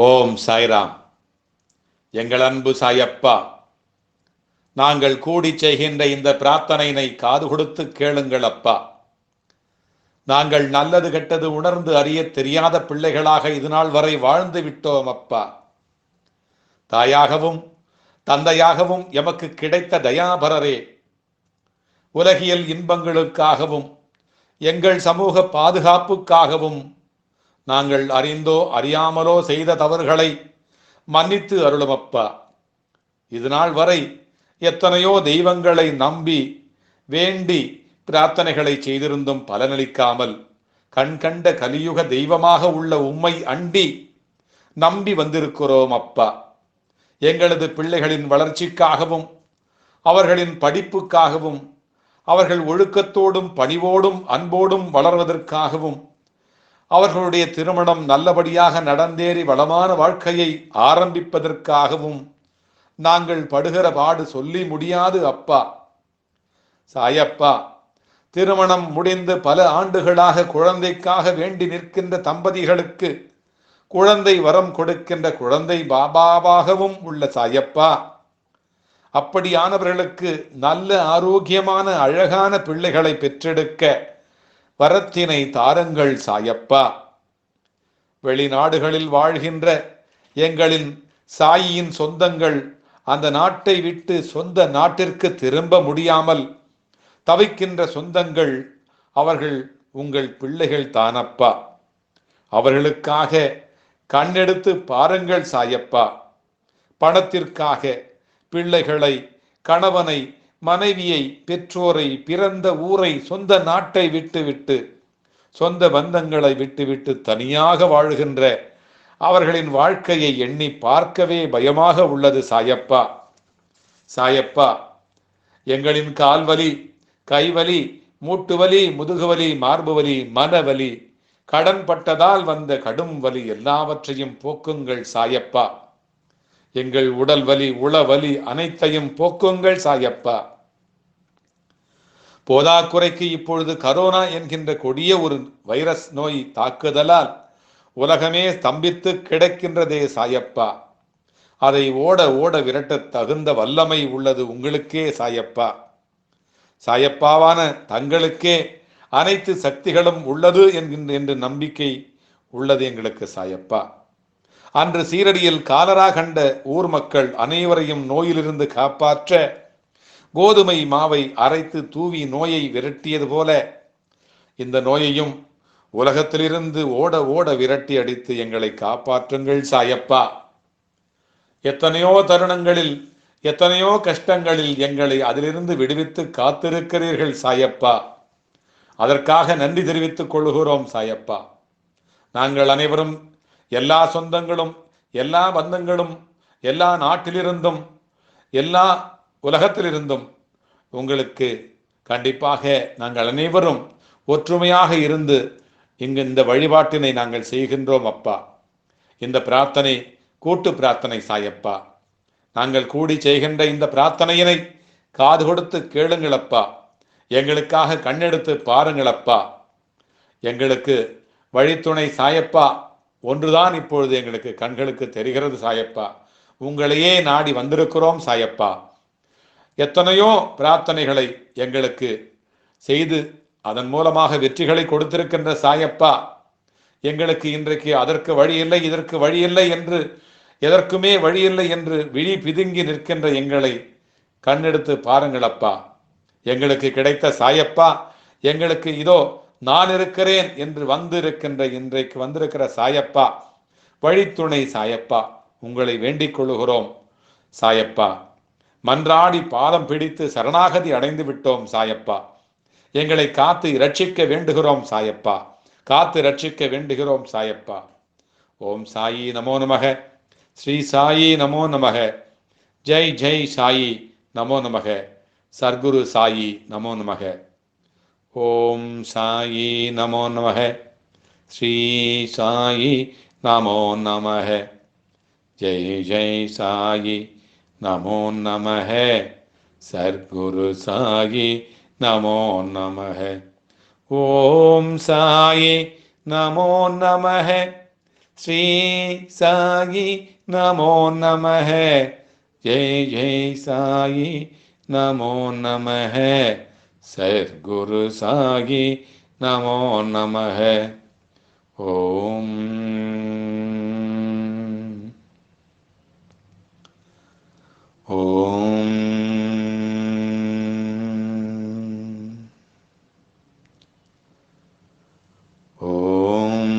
ஓம் சாய்ராம். எங்கள் அன்பு சாயப்பா, நாங்கள் கூடி செய்கின்ற இந்த பிரார்த்தனையினை காது கொடுத்து கேளுங்கள் அப்பா. நாங்கள் நல்லது கெட்டது உணர்ந்து அறிய தெரியாத பிள்ளைகளாக இதுநாள் வரை வாழ்ந்து விட்டோம் அப்பா. தாயாகவும் தந்தையாகவும் எமக்கு கிடைத்த தயாபரரே, உலகியல் இன்பங்களுக்காகவும் எங்கள் சமூக பாதுகாப்புக்காகவும் நாங்கள் அறிந்தோ அறியாமலோ செய்த தவறுகளை மன்னித்து அருளுமப்பா. இதுநாள் வரை எத்தனையோ தெய்வங்களை நம்பி வேண்டி பிரார்த்தனைகளை செய்திருந்தும் பலனளிக்காமல் கண்கண்ட கலியுக தெய்வமாக உள்ள உம்மை அண்டி நம்பி வந்திருக்கிறோம் அப்பா. எங்களது பிள்ளைகளின் வளர்ச்சிக்காகவும் அவர்களின் படிப்புக்காகவும் அவர்கள் ஒழுக்கத்தோடும் பணிவோடும் அன்போடும் வளர்வதற்காகவும் அவர்களுடைய திருமணம் நல்லபடியாக நடந்தேறி வளமான வாழ்க்கையை ஆரம்பிப்பதற்காகவும் நாங்கள் படுகிற பாடு சொல்லி முடியாது அப்பா. சாயப்பா, திருமணம் முடிந்து பல ஆண்டுகளாக குழந்தைக்காக வேண்டி நிற்கின்ற தம்பதிகளுக்கு குழந்தை வரம் கொடுக்கின்ற குழந்தை பாபாவாகவும் உள்ள சாயப்பா, அப்படியானவர்களுக்கு நல்ல ஆரோக்கியமான அழகான பிள்ளைகளை பெற்றெடுக்க வரத்தினை தாருங்கள் சாயப்பா. வெளிநாடுகளில் வாழ்கின்ற எங்களின் சாயியின் சொந்தங்கள் அந்த நாட்டை விட்டு சொந்த நாட்டிற்கு திரும்ப முடியாமல் தவிக்கின்ற சொந்தங்கள் அவர்கள் உங்கள் பிள்ளைகள் தானப்பா. அவர்களுக்காக கண்ணெடுத்து பாருங்கள் சாயப்பா. பணத்திற்காக பிள்ளைகளை, கணவனை, மனைவியை, பெற்றோரை, பிறந்த ஊரை, சொந்த நாட்டை விட்டுவிட்டு சொந்த பந்தங்களை விட்டுவிட்டு தனியாக வாழ்கின்ற அவர்களின் வாழ்க்கையை எண்ணி பார்க்கவே பயமாக உள்ளது சாயப்பா. சாயப்பா, எங்களின் கால்வலி, கைவலி, மூட்டுவலி, முதுகுவலி, மார்புவலி, மனவலி, கடன் பட்டதால் வந்த கடும் வலி எல்லாவற்றையும் போக்குங்கள் சாயப்பா. எங்கள் உடல் வலி, உளவலி அனைத்தையும் போக்குங்கள் சாயப்பா. போதாக்குறைக்கு இப்பொழுது கரோனா என்கின்ற கொடிய ஒரு வைரஸ் நோய் தாக்குதலால் உலகமே ஸ்தம்பித்து கிடக்கின்றதே சாயப்பா. அதை ஓட ஓட விரட்ட தகுந்த வல்லமை உள்ளது உங்களுக்கே சாயப்பா. சாயப்பாவான தங்களுக்கே அனைத்து சக்திகளும் உள்ளது என்று நம்பிக்கை உள்ளது எங்களுக்கு சாயப்பா. அன்று சீரடியில் காலரா கண்ட ஊர் மக்கள் அனைவரையும் நோயிலிருந்து காப்பாற்ற கோதுமை மாவை அரைத்து தூவி நோயை விரட்டியது போல இந்த நோயையும் உலகத்திலிருந்து ஓட ஓட விரட்டி அடித்து எங்களை காப்பாற்றுங்கள் சாயப்பா. எத்தனையோ தருணங்களில், எத்தனையோ கஷ்டங்களில் எங்களை அதிலிருந்து விடுவித்து காத்திருக்கிறீர்கள் சாயப்பா. அதற்காக நன்றி தெரிவித்துக் கொள்கிறோம் சாயப்பா. நாங்கள் அனைவரும், எல்லா சொந்தங்களும், எல்லா பந்தங்களும், எல்லா நாட்டிலிருந்தும், எல்லா உலகத்திலிருந்தும் உங்களுக்கு கண்டிப்பாக நாங்கள் அனைவரும் ஒற்றுமையாக இருந்து இங்கு இந்த வழிபாட்டினை நாங்கள் செய்கின்றோம் அப்பா. இந்த பிரார்த்தனை கூட்டு பிரார்த்தனை சாயப்பா. நாங்கள் கூடி செய்கின்ற இந்த பிரார்த்தனையினை காது கொடுத்து கேளுங்களப்பா. எங்களுக்காக கண்ணெடுத்து பாருங்களப்பா. எங்களுக்கு வழித்துணை சாயப்பா ஒன்றுதான் இப்பொழுது எங்களுக்கு கண்களுக்கு தெரிகிறது சாயப்பா. உங்களையே நாடி வந்திருக்கிறோம் சாயப்பா. எத்தனையோ பிரார்த்தனைகளை எங்களுக்கு செய்து அதன் மூலமாக வெற்றிகளை கொடுத்திருக்கின்ற சாயப்பா, எங்களுக்கு இன்றைக்கு அதற்கு வழி இல்லை, இதற்கு வழி இல்லை என்று, எதற்குமே வழி இல்லை என்று விழி பிதுங்கி நிற்கின்ற எங்களை கண்ணெடுத்து பாருங்களப்பா. எங்களுக்கு கிடைத்த சாயப்பா, எங்களுக்கு இதோ நான் இருக்கிறேன் என்று வந்திருக்கின்ற இன்றைக்கு வந்திருக்கிற சாயப்பா, வழித்துணை சாயப்பா, உங்களை வேண்டிக் கொள்ளுகிறோம் சாயப்பா. மன்றாடி பாதம் பிடித்து சரணாகதி அடைந்து விட்டோம் சாயப்பா. எங்களை காத்து இரட்சிக்க வேண்டுகிறோம் சாயப்பா. காத்து ரட்சிக்க வேண்டுகிறோம் சாயப்பா. ஓம் சாயி நமோ நமக. ஸ்ரீ சாயி நமோ நமக. ஜெய் ஜெய் சாயி நமோ நமக. சர்க்குரு சாயி நமோ நமக. ஓம் சாயி நமோ நமக. ஸ்ரீ சாயி நமோ நமக. ஜெய் ஜெய் சாயி நமோ நமக. சர்க்குரு சாயி நமோ நமக. ஓம் சாயி நமோ நமக. ஸ்ரீ சாயி நமோ நமஹ. ஜெய் ஜெய் சாயி நமோ நமஹ. சத்குரு சாயி நமோ நமஹ. ஓம் ஓம் ஓம்.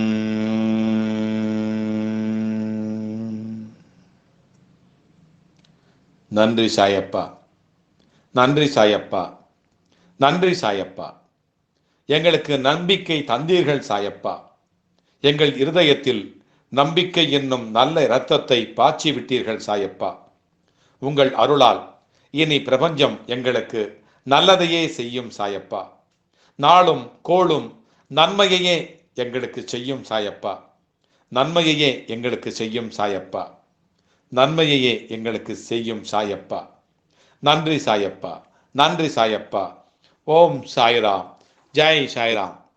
நன்றி சாயப்பா, நன்றி சாயப்பா, நன்றி சாயப்பா. எங்களுக்கு நம்பிக்கை தந்தீர்கள் சாயப்பா. எங்கள் இருதயத்தில் நம்பிக்கை என்னும் நல்ல இரத்தத்தை பாய்ச்சி விட்டீர்கள் சாயப்பா. உங்கள் அருளால் இனி பிரபஞ்சம் எங்களுக்கு நல்லதையே செய்யும் சாயப்பா. நாளும் கோளும் நன்மையையே எங்களுக்கு செய்யும் சாயப்பா. நன்மையையே எங்களுக்கு செய்யும் சாயப்பா. நன்மையையே எங்களுக்கு செய்யும் சாயப்பா. நன்றி சாயப்பா, நன்றி சாயப்பா. ஓம் சாய்ராம். ஜெய் சாய்ராம்.